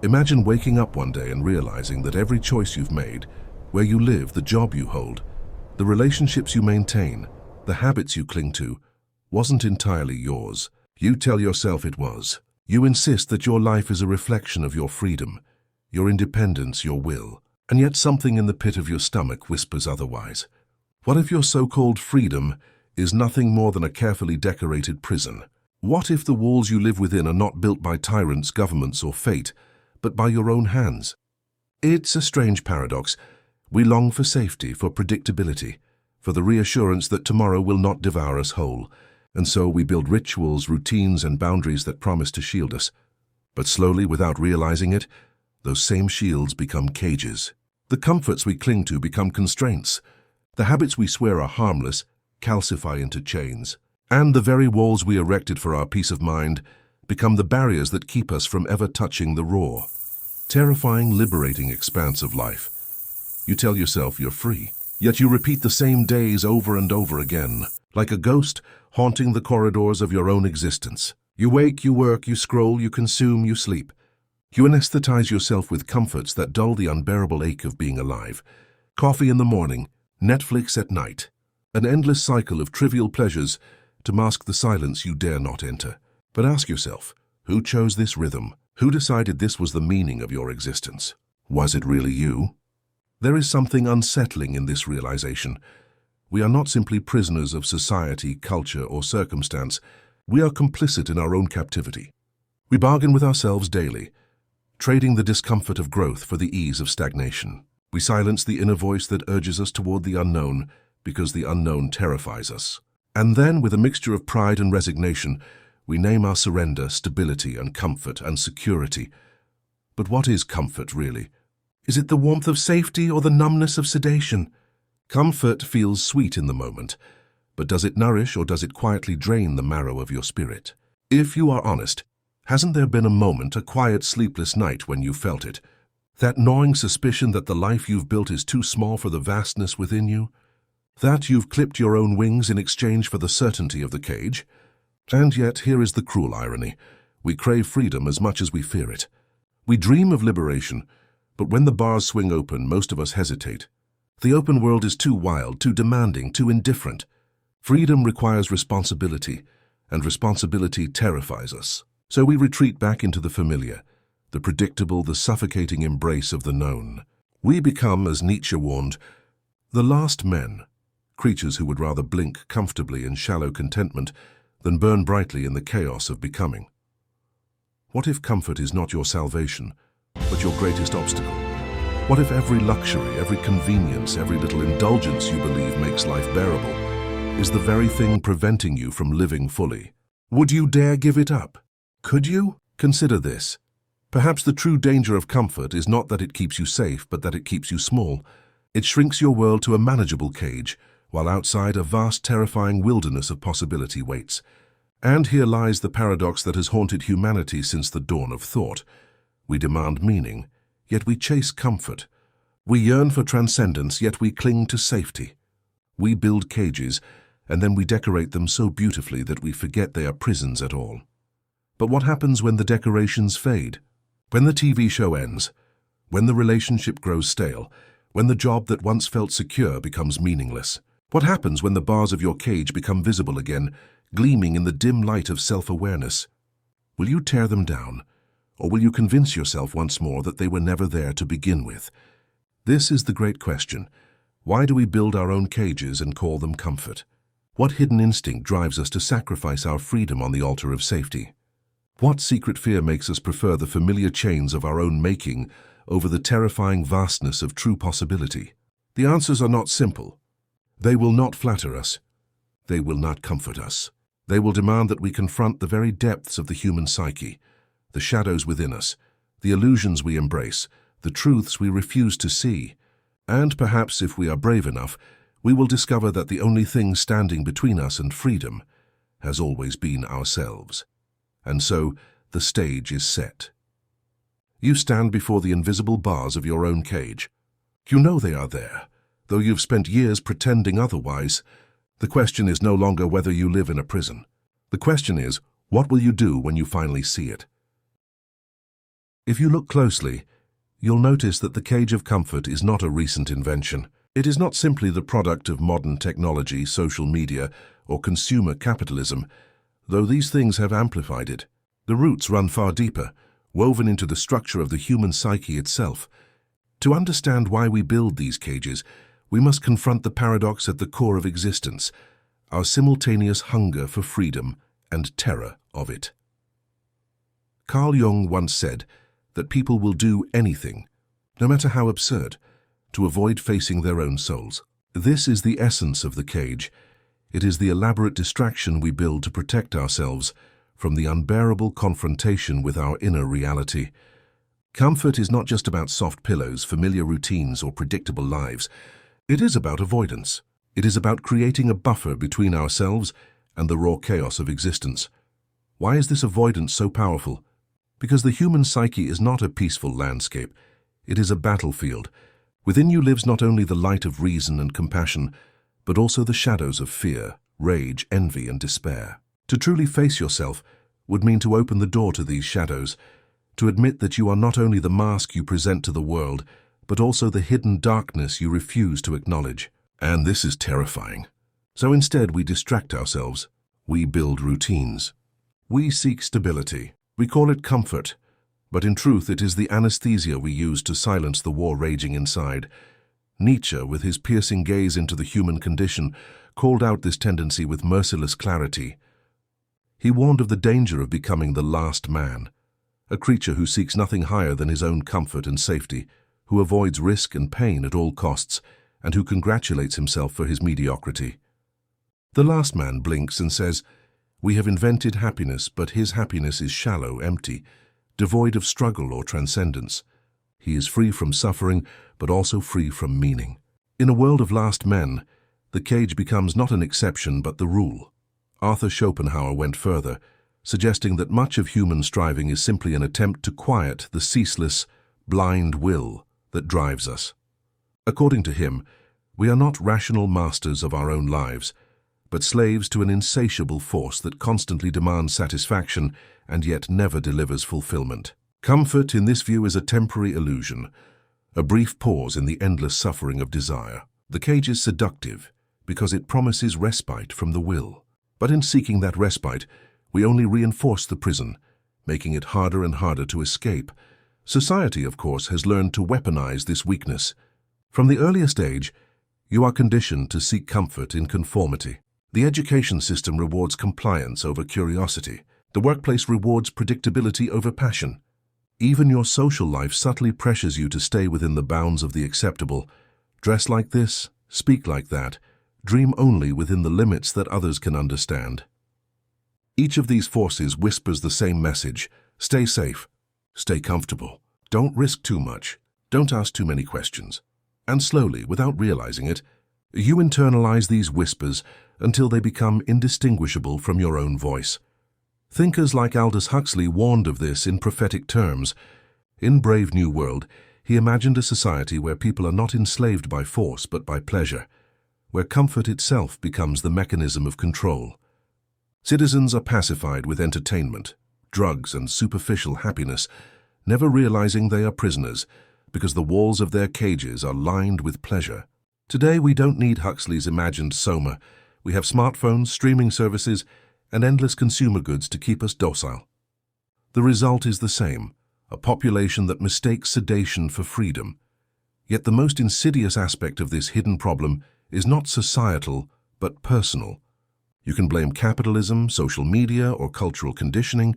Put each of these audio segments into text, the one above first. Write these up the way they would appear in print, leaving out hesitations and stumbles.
Imagine waking up one day and realizing that every choice you've made, where you live, the job you hold, the relationships you maintain, the habits you cling to, wasn't entirely yours. You tell yourself it was. You insist that your life is a reflection of your freedom, your independence, your will. And yet something in the pit of your stomach whispers otherwise. What if your so-called freedom is nothing more than a carefully decorated prison? What if the walls you live within are not built by tyrants, governments, or fate, but by your own hands? It's a strange paradox. We long for safety, for predictability, for the reassurance that tomorrow will not devour us whole. And so we build rituals, routines, and boundaries that promise to shield us. But slowly, without realizing it, those same shields become cages. The comforts we cling to become constraints. The habits we swear are harmless calcify into chains. And the very walls we erected for our peace of mind become the barriers that keep us from ever touching the raw, terrifying, liberating expanse of life. You tell yourself you're free, yet you repeat the same days over and over again, like a ghost haunting the corridors of your own existence. You wake, you work, you scroll, you consume, you sleep. You anesthetize yourself with comforts that dull the unbearable ache of being alive. Coffee in the morning, Netflix at night. An endless cycle of trivial pleasures to mask the silence you dare not enter. But ask yourself, who chose this rhythm? Who decided this was the meaning of your existence? Was it really you? There is something unsettling in this realization. We are not simply prisoners of society, culture, or circumstance. We are complicit in our own captivity. We bargain with ourselves daily, trading the discomfort of growth for the ease of stagnation. We silence the inner voice that urges us toward the unknown because the unknown terrifies us. And then, with a mixture of pride and resignation, we name our surrender stability and comfort and security. But what is comfort, really? Is it the warmth of safety or the numbness of sedation? Comfort feels sweet in the moment, but does it nourish or does it quietly drain the marrow of your spirit? If you are honest, hasn't there been a moment, a quiet, sleepless night when you felt it? That gnawing suspicion that the life you've built is too small for the vastness within you? That you've clipped your own wings in exchange for the certainty of the cage? And yet, here is the cruel irony. We crave freedom as much as we fear it. We dream of liberation, but when the bars swing open, most of us hesitate. The open world is too wild, too demanding, too indifferent. Freedom requires responsibility, and responsibility terrifies us. So we retreat back into the familiar, the predictable, the suffocating embrace of the known. We become, as Nietzsche warned, the last men, creatures who would rather blink comfortably in shallow contentment than burn brightly in the chaos of becoming. What if comfort is not your salvation, but your greatest obstacle? What if every luxury, every convenience, every little indulgence you believe makes life bearable is the very thing preventing you from living fully? Would you dare give it up? Could you? Consider this. Perhaps the true danger of comfort is not that it keeps you safe, but that it keeps you small. It shrinks your world to a manageable cage, while outside a vast, terrifying wilderness of possibility waits. And here lies the paradox that has haunted humanity since the dawn of thought. We demand meaning, yet we chase comfort. We yearn for transcendence, yet we cling to safety. We build cages, and then we decorate them so beautifully that we forget they are prisons at all. But what happens when the decorations fade? When the TV show ends? When the relationship grows stale? When the job that once felt secure becomes meaningless? What happens when the bars of your cage become visible again, gleaming in the dim light of self-awareness? Will you tear them down, or will you convince yourself once more that they were never there to begin with? This is the great question. Why do we build our own cages and call them comfort? What hidden instinct drives us to sacrifice our freedom on the altar of safety? What secret fear makes us prefer the familiar chains of our own making over the terrifying vastness of true possibility? The answers are not simple. They will not flatter us. They will not comfort us. They will demand that we confront the very depths of the human psyche, the shadows within us, the illusions we embrace, the truths we refuse to see. And perhaps, if we are brave enough, we will discover that the only thing standing between us and freedom has always been ourselves. And so, the stage is set. You stand before the invisible bars of your own cage. You know they are there, though you've spent years pretending otherwise. The question is no longer whether you live in a prison. The question is, what will you do when you finally see it? If you look closely, you'll notice that the cage of comfort is not a recent invention. It is not simply the product of modern technology, social media, or consumer capitalism, though these things have amplified it. The roots run far deeper, woven into the structure of the human psyche itself. To understand why we build these cages, we must confront the paradox at the core of existence, our simultaneous hunger for freedom and terror of it. Carl Jung once said that people will do anything, no matter how absurd, to avoid facing their own souls. This is the essence of the cage. It is the elaborate distraction we build to protect ourselves from the unbearable confrontation with our inner reality. Comfort is not just about soft pillows, familiar routines, or predictable lives. It is about avoidance. It is about creating a buffer between ourselves and the raw chaos of existence. Why is this avoidance so powerful? Because the human psyche is not a peaceful landscape. It is a battlefield. Within you lives not only the light of reason and compassion, but also the shadows of fear, rage, envy, and despair. To truly face yourself would mean to open the door to these shadows, to admit that you are not only the mask you present to the world, but also the hidden darkness you refuse to acknowledge. And this is terrifying. So instead we distract ourselves. We build routines. We seek stability. We call it comfort, but in truth it is the anesthesia we use to silence the war raging inside. Nietzsche, with his piercing gaze into the human condition, called out this tendency with merciless clarity. He warned of the danger of becoming the last man, a creature who seeks nothing higher than his own comfort and safety, who avoids risk and pain at all costs, and who congratulates himself for his mediocrity. The last man blinks and says, "We have invented happiness, but his happiness is shallow, empty, devoid of struggle or transcendence. He is free from suffering, but also free from meaning." In a world of last men, the cage becomes not an exception but the rule. Arthur Schopenhauer went further, suggesting that much of human striving is simply an attempt to quiet the ceaseless, blind will that drives us. According to him, we are not rational masters of our own lives, but slaves to an insatiable force that constantly demands satisfaction and yet never delivers fulfillment. Comfort, in this view, is a temporary illusion, a brief pause in the endless suffering of desire. The cage is seductive because it promises respite from the will. But in seeking that respite, we only reinforce the prison, making it harder and harder to escape. Society, of course, has learned to weaponize this weakness. From the earliest age, you are conditioned to seek comfort in conformity. The education system rewards compliance over curiosity. The workplace rewards predictability over passion. Even your social life subtly pressures you to stay within the bounds of the acceptable. Dress like this, speak like that, dream only within the limits that others can understand. Each of these forces whispers the same message: stay safe, stay comfortable, don't risk too much, don't ask too many questions. And slowly, without realizing it, you internalize these whispers until they become indistinguishable from your own voice. Thinkers like Aldous Huxley warned of this in prophetic terms. In Brave New World, he imagined a society where people are not enslaved by force but by pleasure, where comfort itself becomes the mechanism of control. Citizens are pacified with entertainment, drugs, and superficial happiness, never realizing they are prisoners because the walls of their cages are lined with pleasure. Today, we don't need Huxley's imagined Soma. We have smartphones, streaming services, and endless consumer goods to keep us docile. The result is the same, a population that mistakes sedation for freedom. Yet the most insidious aspect of this hidden problem is not societal, but personal. You can blame capitalism, social media, or cultural conditioning,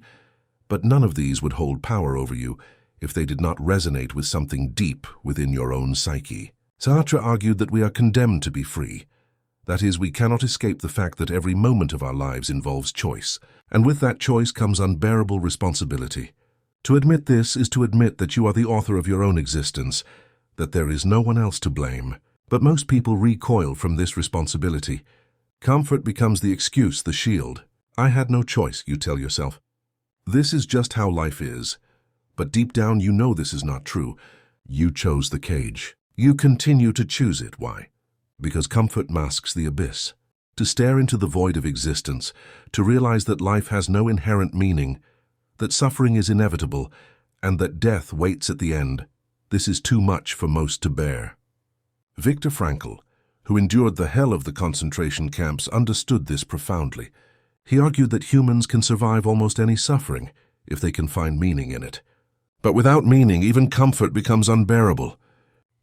but none of these would hold power over you if they did not resonate with something deep within your own psyche. Sartre argued that we are condemned to be free. That is, we cannot escape the fact that every moment of our lives involves choice, and with that choice comes unbearable responsibility. To admit this is to admit that you are the author of your own existence, that there is no one else to blame. But most people recoil from this responsibility. Comfort becomes the excuse, the shield. I had no choice, you tell yourself. This is just how life is. But deep down you know this is not true. You chose the cage. You continue to choose it. Why? Because comfort masks the abyss. To stare into the void of existence, to realize that life has no inherent meaning, that suffering is inevitable, and that death waits at the end. This is too much for most to bear. Viktor Frankl, who endured the hell of the concentration camps, understood this profoundly. He argued that humans can survive almost any suffering if they can find meaning in it. But without meaning, even comfort becomes unbearable.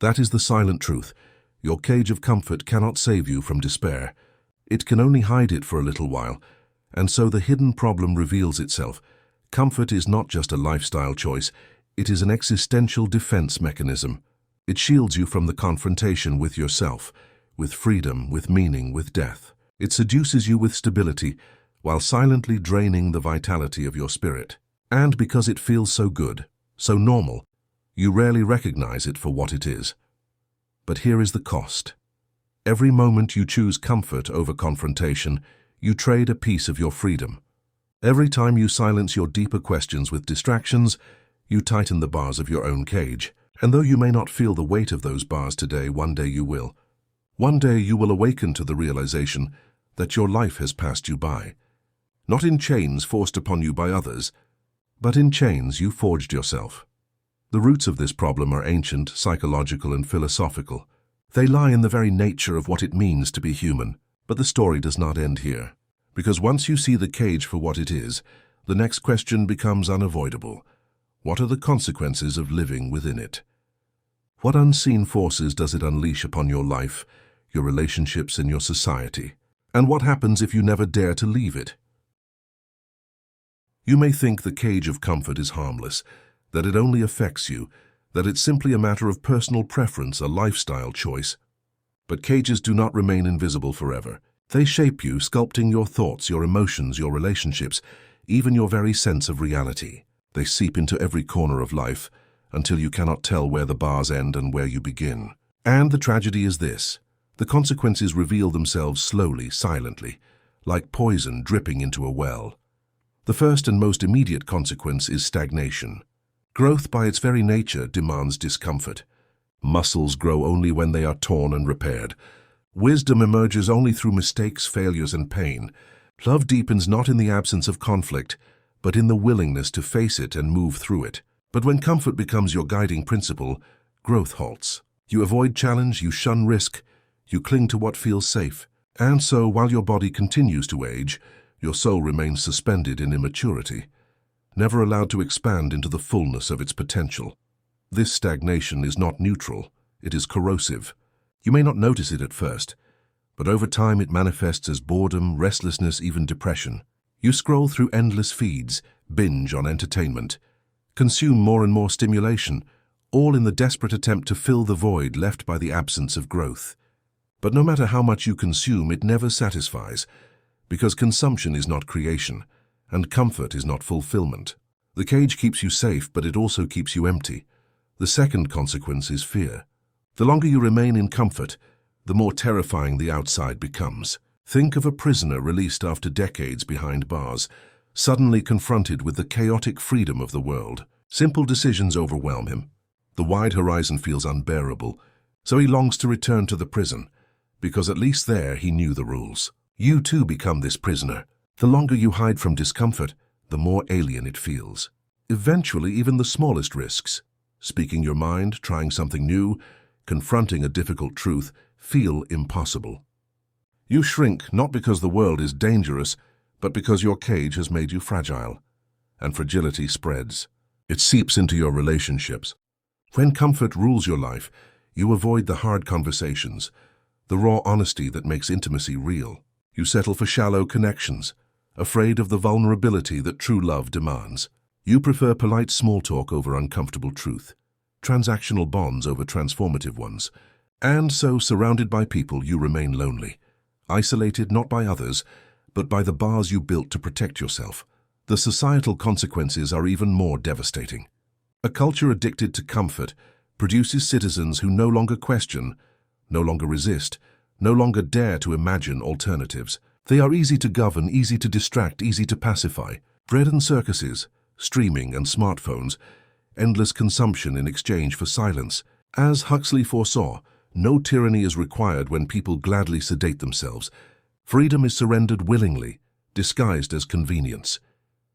That is the silent truth. Your cage of comfort cannot save you from despair. It can only hide it for a little while, and so the hidden problem reveals itself. Comfort is not just a lifestyle choice, it is an existential defense mechanism. It shields you from the confrontation with yourself, with freedom, with meaning, with death. It seduces you with stability, while silently draining the vitality of your spirit. And because it feels so good, so normal, you rarely recognize it for what it is. But here is the cost. Every moment you choose comfort over confrontation, you trade a piece of your freedom. Every time you silence your deeper questions with distractions, you tighten the bars of your own cage. And though you may not feel the weight of those bars today, one day you will. One day you will awaken to the realization that your life has passed you by. Not in chains forced upon you by others, but in chains you forged yourself. The roots of this problem are ancient, psychological, and philosophical. They lie in the very nature of what it means to be human. But the story does not end here. Because once you see the cage for what it is, the next question becomes unavoidable. What are the consequences of living within it? What unseen forces does it unleash upon your life, your relationships, and your society? And what happens if you never dare to leave it? You may think the cage of comfort is harmless, that it only affects you, that it's simply a matter of personal preference, a lifestyle choice. But cages do not remain invisible forever. They shape you, sculpting your thoughts, your emotions, your relationships, even your very sense of reality. They seep into every corner of life until you cannot tell where the bars end and where you begin. And the tragedy is this: the consequences reveal themselves slowly, silently, like poison dripping into a well. The first and most immediate consequence is stagnation. Growth by its very nature demands discomfort. Muscles grow only when they are torn and repaired. Wisdom emerges only through mistakes, failures, and pain. Love deepens not in the absence of conflict, but in the willingness to face it and move through it. But when comfort becomes your guiding principle, growth halts. You avoid challenge, you shun risk, you cling to what feels safe. And so, while your body continues to age, your soul remains suspended in immaturity, never allowed to expand into the fullness of its potential. This stagnation is not neutral, it is corrosive. You may not notice it at first, but over time it manifests as boredom, restlessness, even depression. You scroll through endless feeds, binge on entertainment, consume more and more stimulation, all in the desperate attempt to fill the void left by the absence of growth. But no matter how much you consume, it never satisfies, because consumption is not creation, and comfort is not fulfillment. The cage keeps you safe, but it also keeps you empty. The second consequence is fear. The longer you remain in comfort, the more terrifying the outside becomes. Think of a prisoner released after decades behind bars, suddenly confronted with the chaotic freedom of the world. Simple decisions overwhelm him. The wide horizon feels unbearable, so he longs to return to the prison, because at least there he knew the rules. You too become this prisoner. The longer you hide from discomfort, the more alien it feels. Eventually, even the smallest risks, speaking your mind, trying something new, confronting a difficult truth, feel impossible. You shrink not because the world is dangerous, but because your cage has made you fragile. And fragility spreads. It seeps into your relationships. When comfort rules your life, you avoid the hard conversations, the raw honesty that makes intimacy real. You settle for shallow connections, afraid of the vulnerability that true love demands. You prefer polite small talk over uncomfortable truth, transactional bonds over transformative ones. And so, surrounded by people, you remain lonely, isolated not by others, but by the bars you built to protect yourself. The societal consequences are even more devastating. A culture addicted to comfort produces citizens who no longer question, no longer resist, no longer dare to imagine alternatives. They are easy to govern, easy to distract, easy to pacify. Bread and circuses, streaming and smartphones, endless consumption in exchange for silence. As Huxley foresaw, no tyranny is required when people gladly sedate themselves. Freedom is surrendered willingly, disguised as convenience.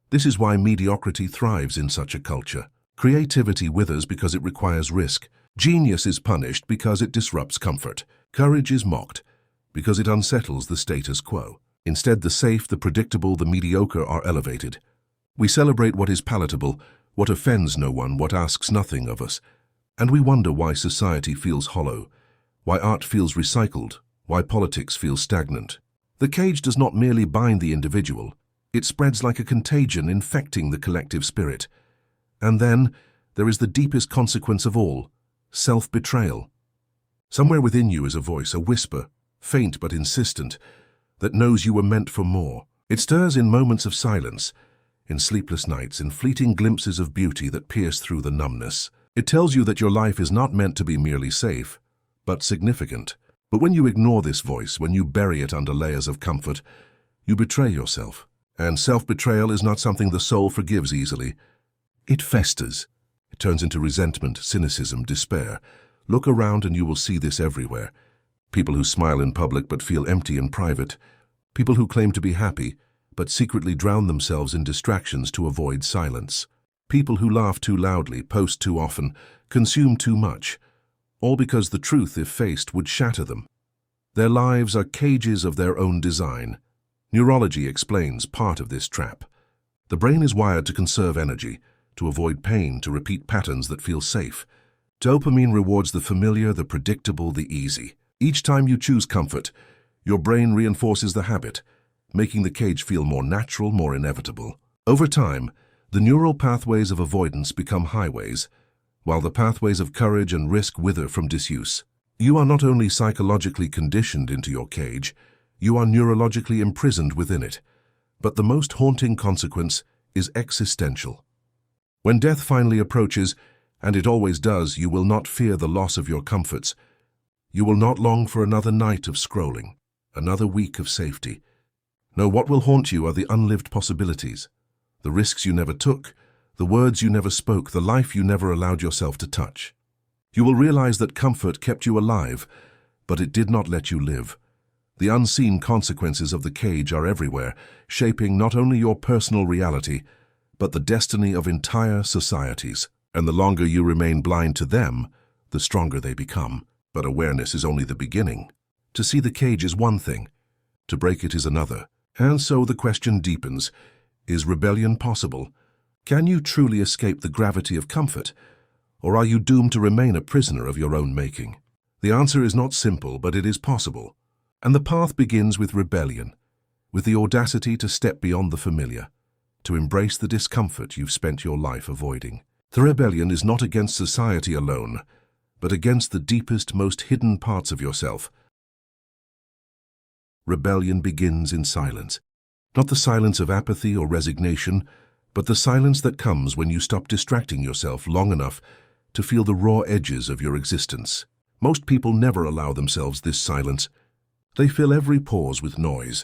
This is why mediocrity thrives in such a culture. Creativity withers because it requires risk. Genius is punished because it disrupts comfort. Courage is mocked because it unsettles the status quo. Instead, the safe, the predictable, the mediocre are elevated. We celebrate what is palatable, what offends no one, what asks nothing of us. And we wonder why society feels hollow, why art feels recycled, why politics feels stagnant. The cage does not merely bind the individual. It spreads like a contagion, infecting the collective spirit. And then, there is the deepest consequence of all, self-betrayal. Somewhere within you is a voice, a whisper, faint but insistent, that knows you were meant for more. It stirs in moments of silence, in sleepless nights, in fleeting glimpses of beauty that pierce through the numbness. It tells you that your life is not meant to be merely safe, but significant. But when you ignore this voice, when you bury it under layers of comfort, you betray yourself. And self-betrayal is not something the soul forgives easily. It festers. It turns into resentment, cynicism, despair. Look around and you will see this everywhere. People who smile in public but feel empty in private. People who claim to be happy but secretly drown themselves in distractions to avoid silence. People who laugh too loudly, post too often, consume too much, all because the truth, if faced, would shatter them. Their lives are cages of their own design. Neurology explains part of this trap. The brain is wired to conserve energy, to avoid pain, to repeat patterns that feel safe. Dopamine rewards the familiar, the predictable, the easy. Each time you choose comfort, your brain reinforces the habit, making the cage feel more natural, more inevitable. Over time, the neural pathways of avoidance become highways, while the pathways of courage and risk wither from disuse. You are not only psychologically conditioned into your cage, you are neurologically imprisoned within it. But the most haunting consequence is existential. When death finally approaches, and it always does, you will not fear the loss of your comforts. You will not long for another night of scrolling, another week of safety. No, what will haunt you are the unlived possibilities, the risks you never took, the words you never spoke, the life you never allowed yourself to touch. You will realize that comfort kept you alive, but it did not let you live. The unseen consequences of the cage are everywhere, shaping not only your personal reality, but the destiny of entire societies. And the longer you remain blind to them, the stronger they become. But awareness is only the beginning. To see the cage is one thing, to break it is another. And so the question deepens, is rebellion possible? Can you truly escape the gravity of comfort? Or are you doomed to remain a prisoner of your own making? The answer is not simple, but it is possible. And the path begins with rebellion, with the audacity to step beyond the familiar, to embrace the discomfort you've spent your life avoiding. The rebellion is not against society alone, but against the deepest, most hidden parts of yourself. Rebellion begins in silence. Not the silence of apathy or resignation, but the silence that comes when you stop distracting yourself long enough to feel the raw edges of your existence. Most people never allow themselves this silence. They fill every pause with noise,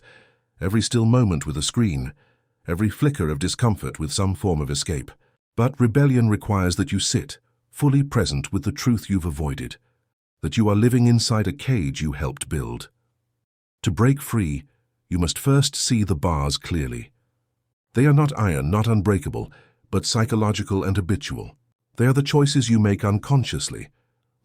every still moment with a screen, every flicker of discomfort with some form of escape. But rebellion requires that you sit, fully present with the truth you've avoided, that you are living inside a cage you helped build. To break free, you must first see the bars clearly. They are not iron, not unbreakable, but psychological and habitual. They are the choices you make unconsciously,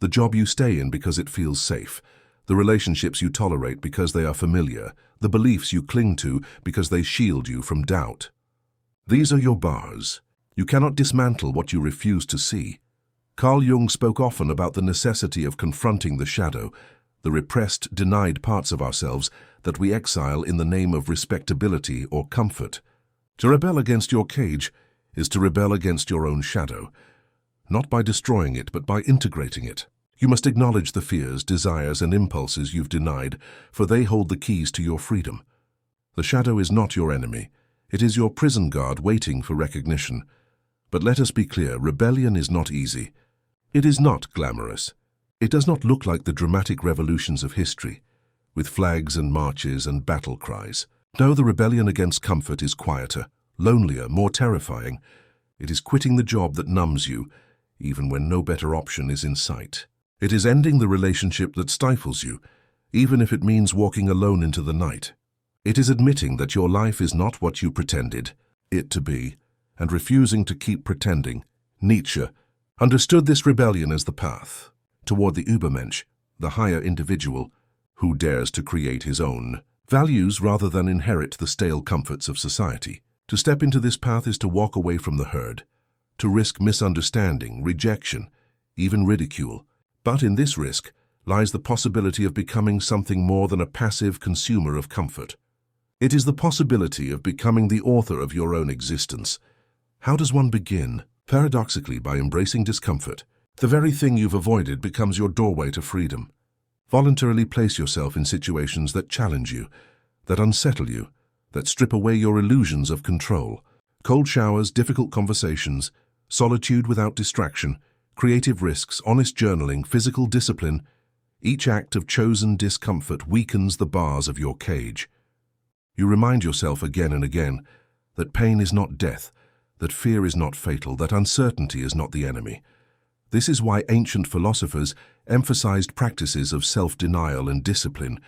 the job you stay in because it feels safe, the relationships you tolerate because they are familiar, the beliefs you cling to because they shield you from doubt. These are your bars. You cannot dismantle what you refuse to see. Carl Jung spoke often about the necessity of confronting the shadow, the repressed, denied parts of ourselves that we exile in the name of respectability or comfort. To rebel against your cage is to rebel against your own shadow, not by destroying it, but by integrating it. You must acknowledge the fears, desires, and impulses you've denied, for they hold the keys to your freedom. The shadow is not your enemy. It is your prison guard waiting for recognition. But let us be clear, rebellion is not easy. It is not glamorous. It does not look like the dramatic revolutions of history, with flags and marches and battle cries. No, the rebellion against comfort is quieter, lonelier, more terrifying. It is quitting the job that numbs you, even when no better option is in sight. It is ending the relationship that stifles you, even if it means walking alone into the night. It is admitting that your life is not what you pretended it to be, and refusing to keep pretending Nietzsche understood this rebellion as the path toward the Übermensch, the higher individual, who dares to create his own values rather than inherit the stale comforts of society. To step into this path is to walk away from the herd, to risk misunderstanding, rejection, even ridicule. But in this risk lies the possibility of becoming something more than a passive consumer of comfort. It is the possibility of becoming the author of your own existence. How does one begin? Paradoxically, by embracing discomfort. The very thing you've avoided becomes your doorway to freedom. Voluntarily place yourself in situations that challenge you, that unsettle you, that strip away your illusions of control. Cold showers, difficult conversations, solitude without distraction, creative risks, honest journaling, physical discipline. Each act of chosen discomfort weakens the bars of your cage. You remind yourself again and again that pain is not death, that fear is not fatal, that uncertainty is not the enemy. This is why ancient philosophers emphasized practices of self-denial and discipline.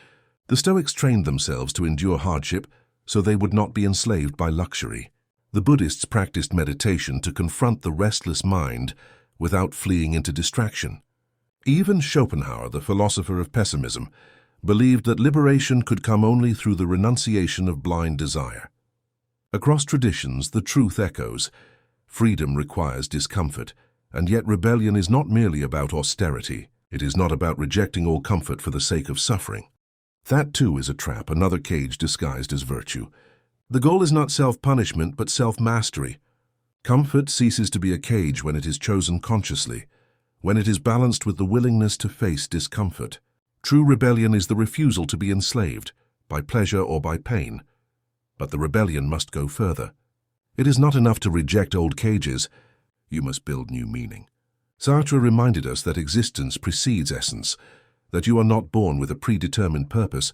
The Stoics trained themselves to endure hardship so they would not be enslaved by luxury. The Buddhists practiced meditation to confront the restless mind without fleeing into distraction. Even Schopenhauer, the philosopher of pessimism, believed that liberation could come only through the renunciation of blind desire. Across traditions, the truth echoes. Freedom requires discomfort, and yet rebellion is not merely about austerity. It is not about rejecting all comfort for the sake of suffering. That too is a trap, another cage disguised as virtue. The goal is not self-punishment, but self-mastery. Comfort ceases to be a cage when it is chosen consciously, when it is balanced with the willingness to face discomfort. True rebellion is the refusal to be enslaved, by pleasure or by pain. But the rebellion must go further. It is not enough to reject old cages. You must build new meaning. Sartre reminded us that existence precedes essence, that you are not born with a predetermined purpose,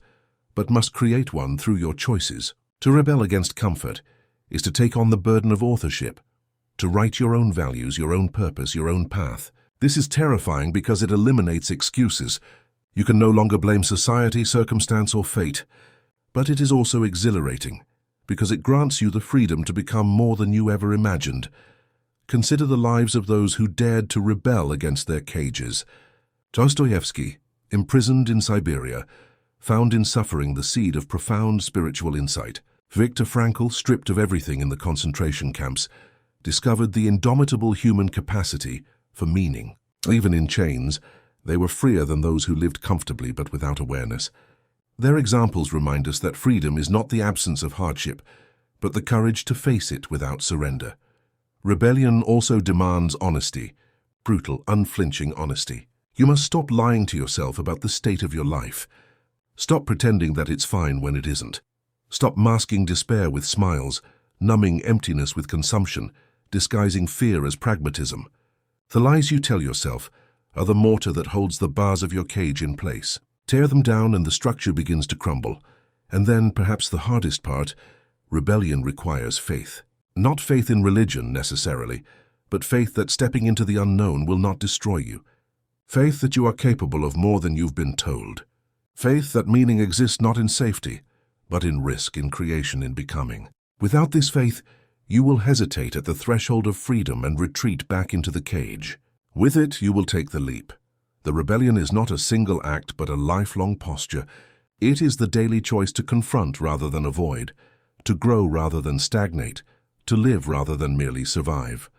but must create one through your choices. To rebel against comfort is to take on the burden of authorship, to write your own values, your own purpose, your own path. This is terrifying because it eliminates excuses. You can no longer blame society, circumstance, or fate. But it is also exhilarating, because it grants you the freedom to become more than you ever imagined. Consider the lives of those who dared to rebel against their cages. Dostoevsky, imprisoned in Siberia, found in suffering the seed of profound spiritual insight. Viktor Frankl, stripped of everything in the concentration camps, discovered the indomitable human capacity for meaning. Even in chains, they were freer than those who lived comfortably but without awareness. Their examples remind us that freedom is not the absence of hardship, but the courage to face it without surrender. Rebellion also demands honesty, brutal, unflinching honesty. You must stop lying to yourself about the state of your life. Stop pretending that it's fine when it isn't. Stop masking despair with smiles, numbing emptiness with consumption, disguising fear as pragmatism. The lies you tell yourself are the mortar that holds the bars of your cage in place. Tear them down and the structure begins to crumble. And then, perhaps the hardest part, rebellion requires faith. Not faith in religion necessarily, but faith that stepping into the unknown will not destroy you. Faith that you are capable of more than you've been told. Faith that meaning exists not in safety, but in risk, in creation, in becoming. Without this faith, you will hesitate at the threshold of freedom and retreat back into the cage. With it, you will take the leap. The rebellion is not a single act, but a lifelong posture. It is the daily choice to confront rather than avoid, to grow rather than stagnate, to live rather than merely survive.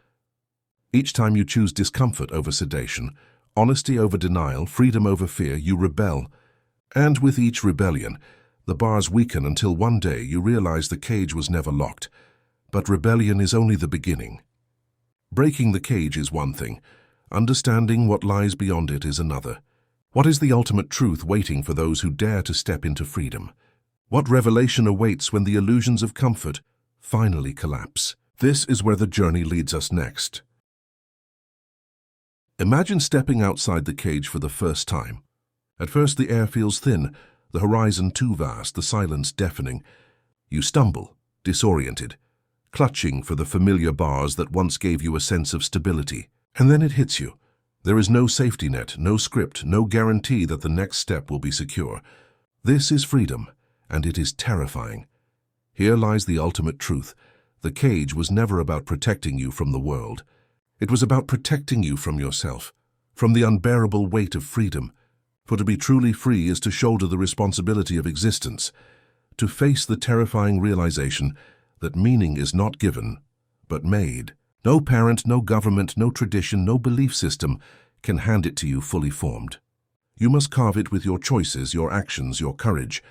Each time you choose discomfort over sedation, honesty over denial, freedom over fear, you rebel. And with each rebellion, the bars weaken until one day you realize the cage was never locked. But rebellion is only the beginning. Breaking the cage is one thing. Understanding what lies beyond it is another. What is the ultimate truth waiting for those who dare to step into freedom? What revelation awaits when the illusions of comfort finally collapse? This is where the journey leads us next. Imagine stepping outside the cage for the first time. At first the air feels thin, the horizon too vast, the silence deafening. You stumble, disoriented, clutching for the familiar bars that once gave you a sense of stability. And then it hits you. There is no safety net, no script, no guarantee that the next step will be secure. This is freedom, and it is terrifying. Here lies the ultimate truth. The cage was never about protecting you from the world. It was about protecting you from yourself, from the unbearable weight of freedom. For to be truly free is to shoulder the responsibility of existence, to face the terrifying realization that meaning is not given, but made. No parent, no government, no tradition, no belief system can hand it to you fully formed. You must carve it with your choices, your actions, your courage.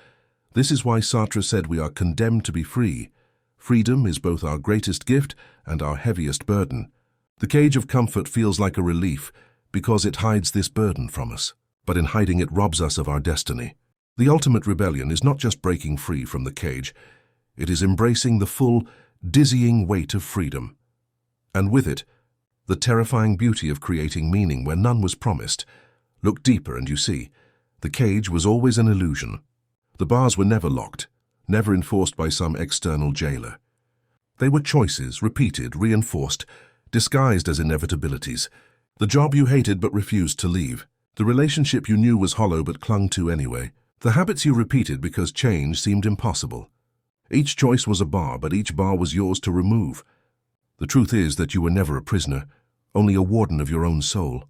This is why Sartre said we are condemned to be free. Freedom is both our greatest gift and our heaviest burden. The cage of comfort feels like a relief because it hides this burden from us, but in hiding it robs us of our destiny. The ultimate rebellion is not just breaking free from the cage, it is embracing the full, dizzying weight of freedom. And with it, the terrifying beauty of creating meaning where none was promised. Look deeper and you see, the cage was always an illusion. The bars were never locked, never enforced by some external jailer. They were choices, repeated, reinforced, disguised as inevitabilities. The job you hated but refused to leave. The relationship you knew was hollow but clung to anyway. The habits you repeated because change seemed impossible. Each choice was a bar, but each bar was yours to remove. The truth is that you were never a prisoner, only a warden of your own soul.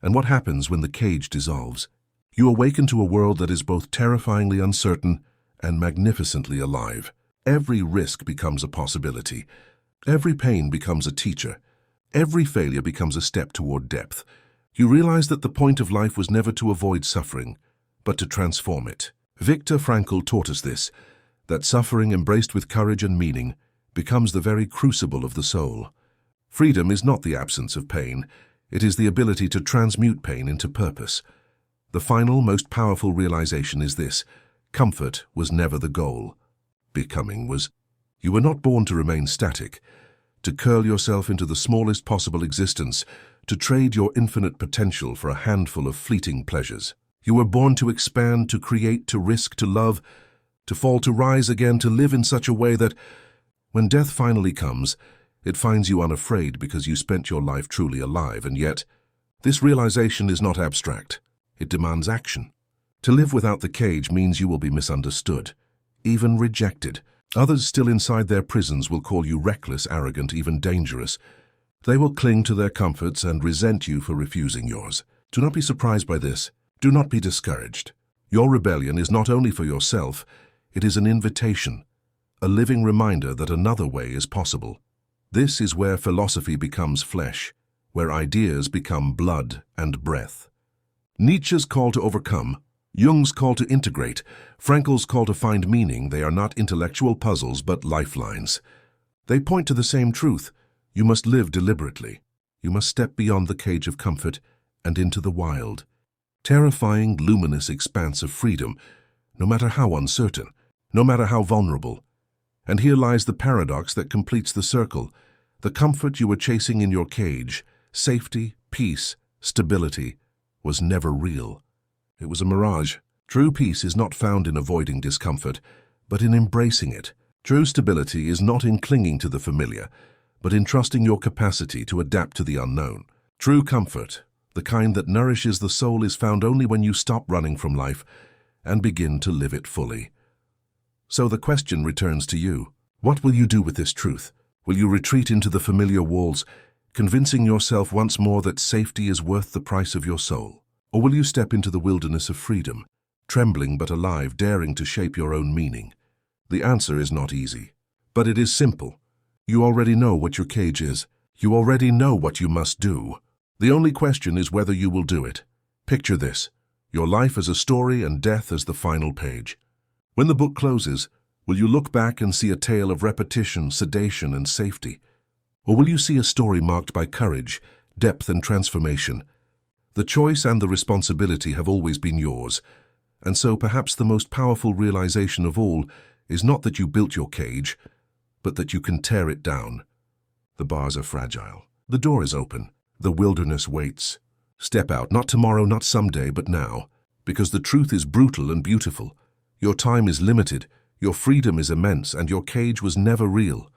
And what happens when the cage dissolves? You awaken to a world that is both terrifyingly uncertain and magnificently alive. Every risk becomes a possibility. Every pain becomes a teacher. Every failure becomes a step toward depth. You realize that the point of life was never to avoid suffering, but to transform it. Viktor Frankl taught us this, that suffering embraced with courage and meaning becomes the very crucible of the soul. Freedom is not the absence of pain, it is the ability to transmute pain into purpose. The final, most powerful realization is this: comfort was never the goal. Becoming was. You were not born to remain static, to curl yourself into the smallest possible existence, to trade your infinite potential for a handful of fleeting pleasures. You were born to expand, to create, to risk, to love, to fall, to rise again, to live in such a way that, when death finally comes, it finds you unafraid because you spent your life truly alive. And yet, this realization is not abstract. It demands action. To live without the cage means you will be misunderstood, even rejected. Others still inside their prisons will call you reckless, arrogant, even dangerous. They will cling to their comforts and resent you for refusing yours. Do not be surprised by this. Do not be discouraged. Your rebellion is not only for yourself, it is an invitation, a living reminder that another way is possible. This is where philosophy becomes flesh, where ideas become blood and breath. Nietzsche's call to overcome, Jung's call to integrate, Frankl's call to find meaning, they are not intellectual puzzles but lifelines. They point to the same truth. You must live deliberately. You must step beyond the cage of comfort and into the wild, terrifying, luminous expanse of freedom, no matter how uncertain, no matter how vulnerable. And here lies the paradox that completes the circle. The comfort you were chasing in your cage, safety, peace, stability, was never real. It was a mirage. True peace is not found in avoiding discomfort, but in embracing it. True stability is not in clinging to the familiar, but in trusting your capacity to adapt to the unknown. True comfort, the kind that nourishes the soul, is found only when you stop running from life and begin to live it fully. So the question returns to you. What will you do with this truth? Will you retreat into the familiar walls, convincing yourself once more that safety is worth the price of your soul? Or will you step into the wilderness of freedom, trembling but alive, daring to shape your own meaning? The answer is not easy, but it is simple. You already know what your cage is. You already know what you must do. The only question is whether you will do it. Picture this: your life as a story and death as the final page. When the book closes, will you look back and see a tale of repetition, sedation, and safety? Or will you see a story marked by courage, depth, and transformation? The choice and the responsibility have always been yours, and so perhaps the most powerful realization of all is not that you built your cage, but that you can tear it down. The bars are fragile. The door is open. The wilderness waits. Step out, not tomorrow, not someday, but now, because the truth is brutal and beautiful. Your time is limited, your freedom is immense, and your cage was never real.